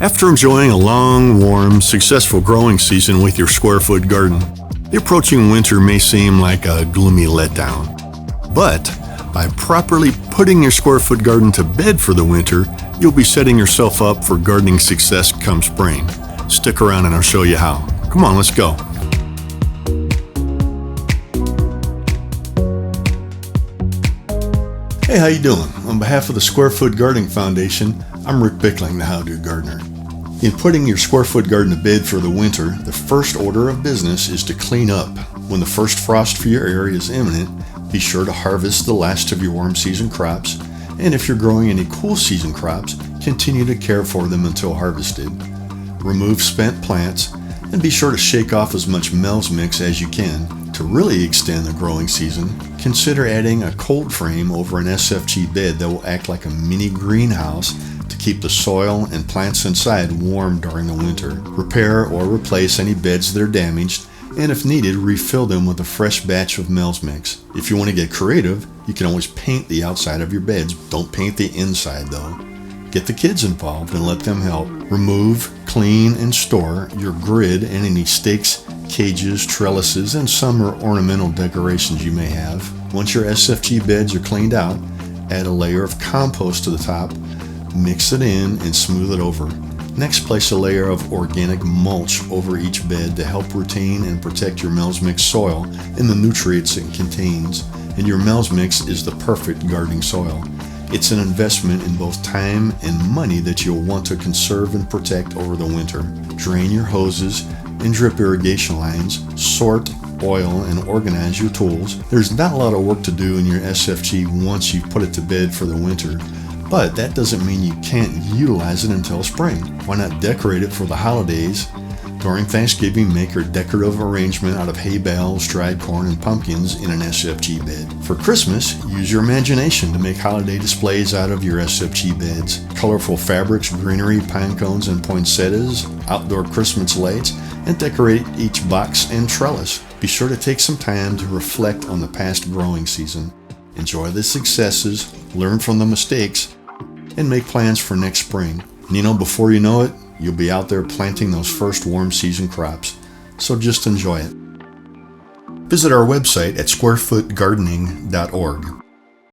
After enjoying a long, warm, successful growing season with your square foot garden, the approaching winter may seem like a gloomy letdown. But by properly putting your square foot garden to bed for the winter, you'll be setting yourself up for gardening success come spring. Stick around and I'll show you how. Come on, let's go. Hey, how you doing? On behalf of the Square Foot Gardening Foundation, I'm Rick Bickling, the How Do Gardener. In putting your square foot garden to bed for the winter, the first order of business is to clean up. When the first frost for your area is imminent, be sure to harvest the last of your warm season crops, and if you're growing any cool season crops, continue to care for them until harvested. Remove spent plants, and be sure to shake off as much Mel's Mix as you can. To really extend the growing season, consider adding a cold frame over an SFG bed that will act like a mini greenhouse to keep the soil and plants inside warm during the winter. Repair or replace any beds that are damaged, and if needed, refill them with a fresh batch of Mel's Mix. If you want to get creative, you can always paint the outside of your beds. Don't paint the inside though. Get the kids involved and let them help. Remove, clean, and store your grid and any stakes, cages, trellises, and summer ornamental decorations you may have. Once your SFG beds are cleaned out, add a layer of compost to the top, mix it in, and smooth it over. Next, place a layer of organic mulch over each bed to help retain and protect your Mel's Mix soil and the nutrients it contains. And your Mel's Mix is the perfect gardening soil. It's an investment in both time and money that you'll want to conserve and protect over the winter. Drain your hoses and drip irrigation lines, sort, oil, and organize your tools. There's not a lot of work to do in your SFG once you've put it to bed for the winter, but that doesn't mean you can't utilize it until spring. Why not decorate it for the holidays? During Thanksgiving, make your decorative arrangement out of hay bales, dried corn, and pumpkins in an SFG bed. For Christmas, use your imagination to make holiday displays out of your SFG beds. Colorful fabrics, greenery, pine cones, and poinsettias, outdoor Christmas lights, and decorate each box and trellis. Be sure to take some time to reflect on the past growing season. Enjoy the successes, learn from the mistakes, and make plans for next spring. And before you know it, you'll be out there planting those first warm season crops. So just enjoy it. Visit our website at squarefootgardening.org.